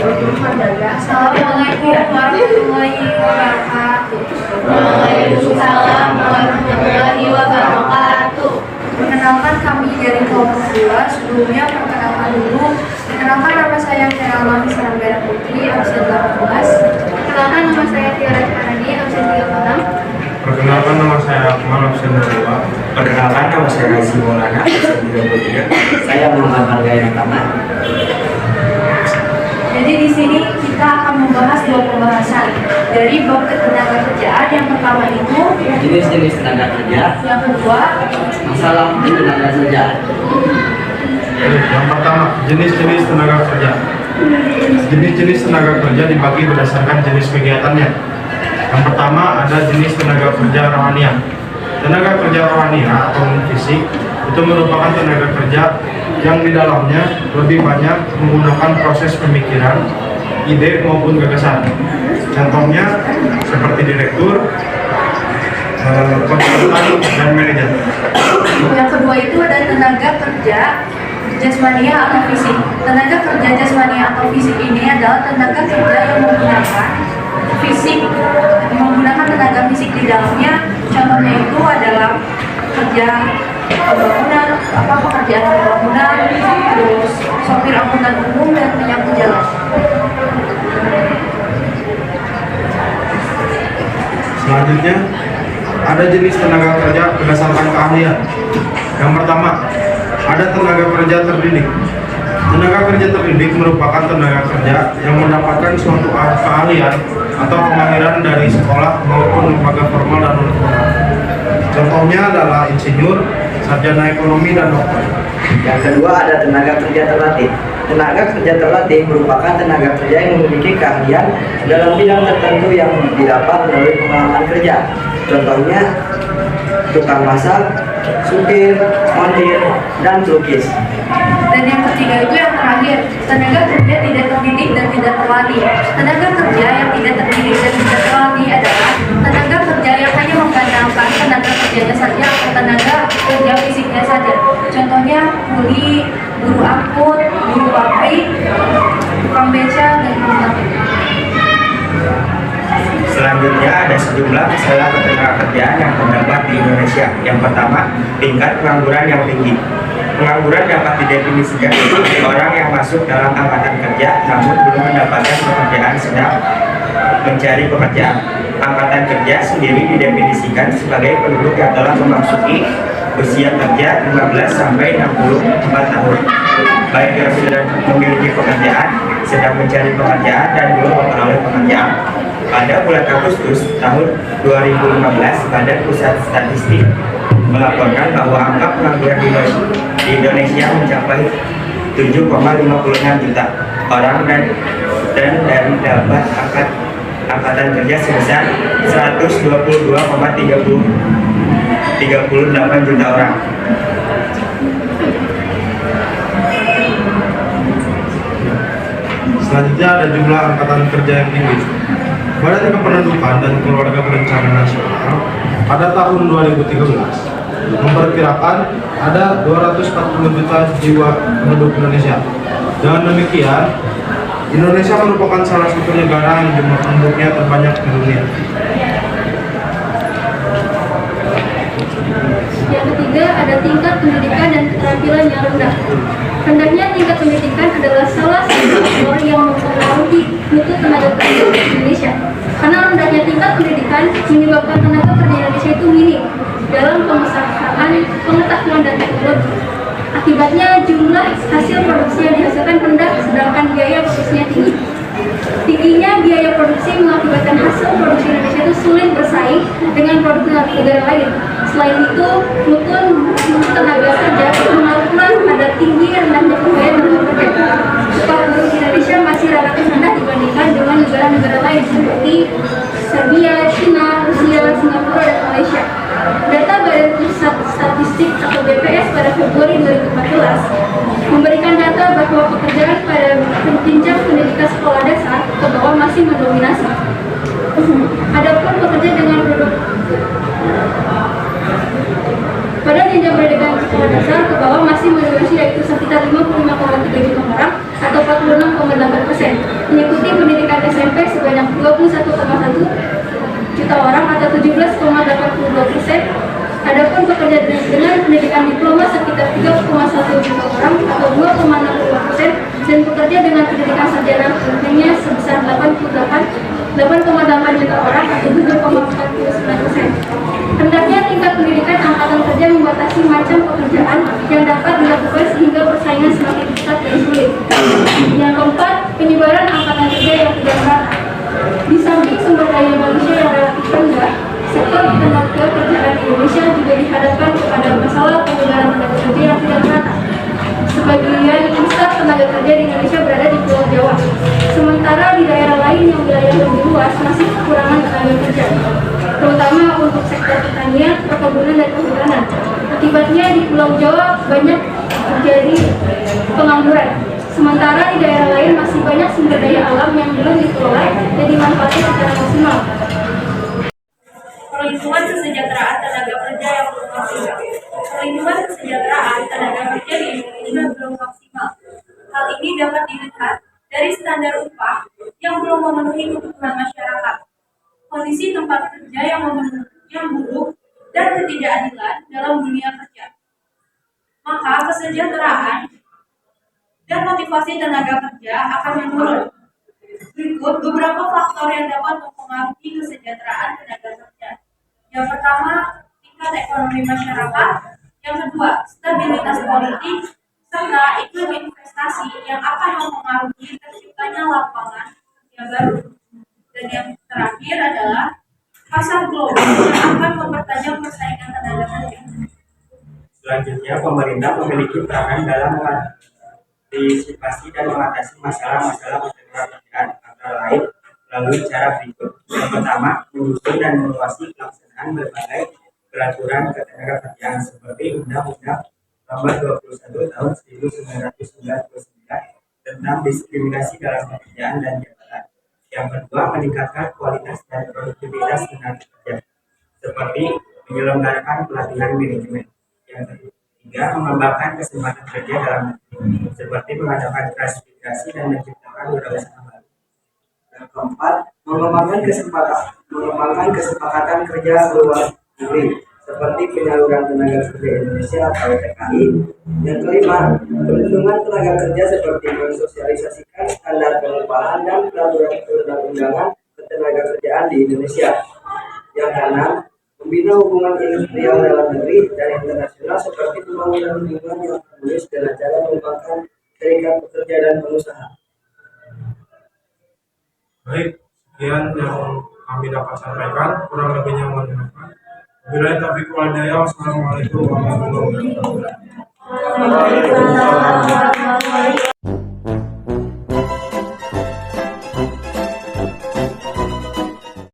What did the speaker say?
Assalamualaikum warahmatullahi wabarakatuh. Waalaikumsalam warahmatullahi wabarakatuh. Perkenalkan kami dari kelompok 2. Sebelumnya perkenalkan dulu. Perkenalkan nama saya Kerawan Sarambera Putri, absen 18. Perkenalkan nama saya Tiara Farani, absen 36. Perkenalkan nama saya Akmal, absen 2. Perkenalkan nama saya Razi Maulana, absen 33. Saya Muhammad Margayana Taman. Jadi di sini kita akan membahas dua pembahasan dari bab ketenagakerjaan. Yang pertama itu Jenis-jenis tenaga kerja, yang kedua masalah tenaga kerja. Yang pertama, jenis-jenis tenaga kerja. Jenis-jenis tenaga kerja dibagi berdasarkan jenis kegiatannya. Yang pertama ada jenis tenaga kerja rohaniah. Tenaga kerja rohaniah atau fisik itu merupakan tenaga kerja yang di dalamnya lebih banyak menggunakan proses pemikiran, ide maupun gagasan. Contohnya seperti direktur, konsultan, dan manajer. Yang kedua itu ada tenaga kerja jasmania atau fisik. Tenaga kerja jasmania atau fisik ini adalah tenaga kerja yang menggunakan tenaga fisik di dalamnya. Contohnya itu adalah kerja pekerjaan bangunan, terus sopir angkutan umum dan penyapu jalan. Selanjutnya, ada jenis tenaga kerja berdasarkan keahlian. Yang pertama, ada tenaga kerja terdidik. Tenaga kerja terdidik merupakan tenaga kerja yang mendapatkan suatu keahlian atau kemahiran dari sekolah maupun lembaga formal dan non-formal. Contohnya adalah insinyur, sarjana ekonomi, dan dokter. Yang kedua ada tenaga kerja terlatih. Tenaga kerja terlatih merupakan tenaga kerja yang memiliki keahlian dalam bidang tertentu yang didapat melalui pengalaman kerja. Contohnya tukang masak, supir, montir, dan pelukis. Dan yang ketiga itu yang terakhir, tenaga kerja tidak terdidik dan tidak terlatih. Tenaga kerja yang tidak terdidik dan tidak terlatih adalah tenaga kerja yang hanya mengandalkan tenaga kerjanya saja atau tenaga kerja fisiknya saja. Contohnya kuli, guru angkut, guru pabrik, tukang beca, dan lain-lain. Selanjutnya ada sejumlah masalah ketenagakerjaan yang terdapat di Indonesia. Yang pertama, tingkat pengangguran yang tinggi. Pengangguran dapat didefinisikan sebagai orang yang masuk dalam angkatan kerja namun belum mendapatkan pekerjaan sedang mencari pekerjaan. Angkatan kerja sendiri didefinisikan sebagai penduduk yang telah memasuki usia kerja 15 sampai 64 tahun, baik yang sudah memiliki pekerjaan, sedang mencari pekerjaan, dan belum memperoleh pekerjaan. Pada bulan Agustus tahun 2015, Badan Pusat Statistik melaporkan bahwa angka pengangguran di Indonesia mencapai 7,56 juta orang dan dari dapat angkatan kerja sebesar 122,38 juta orang. Selanjutnya ada jumlah angkatan kerja yang tinggi. Badan Kependudukan dan Keluarga Berencana Nasional pada tahun 2013 memperkirakan ada 240 juta jiwa penduduk Indonesia. Dengan demikian, Indonesia merupakan salah satu negara yang jumlah penduduknya terbanyak di dunia. Yang ketiga ada tingkat pendidikan dan keterampilan yang rendah. Rendahnya tingkat pendidikan adalah salah satu faktor yang mempengaruhi mutu tenaga kerja di Indonesia. Karena rendahnya tingkat pendidikan menyebabkan tenaga kerja Indonesia itu minim dalam pengusahaan pengetahuan dan teknologi. Akibatnya jumlah hasil produksi yang dihasilkan rendah, sedangkan biaya produksinya tinggi. Tingginya biaya produksi mengakibatkan hasil produksi Indonesia itu sulit bersaing dengan produk negara lain. Selain itu, mutu tenaga kerja mengaturkan pada tinggi rendahnya pegawai tenaga kerja. Upah buruh di Indonesia masih relatif rendah dibandingkan dengan negara-negara lain seperti Serbia, China, Rusia, Singapura, dan Malaysia. Data Badan Pusat Statistik atau BPS pada Februari 2014 memberikan data bahwa pekerjaan pada jenjang pendidikan sekolah dasar ke bawah masih mendominasi. Adapun pekerja dengan produk pada jenjang pendidikan sekolah dasar ke bawah masih mendominasi, yaitu sekitar 55,3 juta orang atau 46,8%. mengikuti pendidikan SMP sebanyak 21,1 juta orang atau 17,82%. Adapun pekerja dengan pendidikan diploma sekitar 3,1 juta orang atau 2,62%, dan pekerja dengan pendidikan sarjana hanya sebesar 8,8 juta orang atau 7,49%. Hendaknya tingkat pendidikan angkatan kerja membatasi macam pekerjaan yang dapat dilakukan sehingga persaingan semakin ketat dan sulit. Yang keempat, penyebaran angkatan kerja yang tidak merata. Di samping sumber daya manusia yang relatif rendah, sektor tenaga kerjaan di Indonesia juga dihadapkan kepada masalah penyebaran tenaga kerja yang tidak merata. Sebagian besar tenaga kerja di Indonesia berada di Pulau Jawa, sementara di daerah lain yang wilayah lebih luas masih kekurangan tenaga kerja, terutama untuk sektor pertanian, perkebunan, dan kehutanan. Akibatnya di Pulau Jawa banyak terjadi pengangguran, sementara di daerah lain masih banyak sumber daya alam yang belum dikelola dan dimanfaatkan secara maksimal. Perlindungan kesejahteraan tenaga kerja yang belum maksimal. Perlindungan kesejahteraan tenaga kerja di Indonesia belum maksimal. Hal ini dapat dilihat dari standar upah yang belum memenuhi kebutuhan masyarakat, kondisi tempat kerja yang buruk, dan ketidakadilan dalam dunia kerja. Maka kesejahteraan dan motivasi tenaga kerja akan menurun. Berikut beberapa faktor yang dapat mempengaruhi kesejahteraan tenaga kerja. Yang pertama, tingkat ekonomi masyarakat. Yang kedua, stabilitas politik, serta iklim investasi yang akan mempengaruhi terciptanya lapangan kerja baru. Dan yang terakhir adalah pasar global yang akan mempertajam persaingan tenaga kerja. Selanjutnya, pemerintah memiliki peranan dalam mengantisipasi dan mengatasi masalah-masalah ketenagakerjaan, antara lain melalui cara berikut. Yang pertama, menyusun dan mengawasi pelaksanaan berbagai peraturan ketenagakerjaan seperti Undang-Undang Nomor 21 Tahun 1999 tentang diskriminasi dalam pekerjaan dan jabatan. Yang kedua, meningkatkan kualitas dan produktivitas tenaga kerja seperti menyelenggarakan pelatihan manajemen. Yang ketiga, mengembangkan kesempatan kerja dalam negeri seperti mengadakan klasifikasi dan menciptakan wirausaha baru. Yang keempat, mengembangkan kesepakatan kerja luar negeri seperti penyaluran tenaga kerja Indonesia atau TKI. Yang kelima, perlindungan tenaga kerja seperti mensosialisasikan standar pengupahan dan peraturan perundang-undangan ketenaga kerjaan di Indonesia. Yang keenam, membina hubungan industrial dalam negeri dan internasional seperti pembangunan hubungan yang harmonis dengan cara mengembangkan serikat pekerja dan pengusaha. Baik, sekian yang kami dapat sampaikan, kurang lebihnya mohon maaf. Wabillahi taufiq wal hidayah. Wassalamualaikum warahmatullahi wabarakatuh.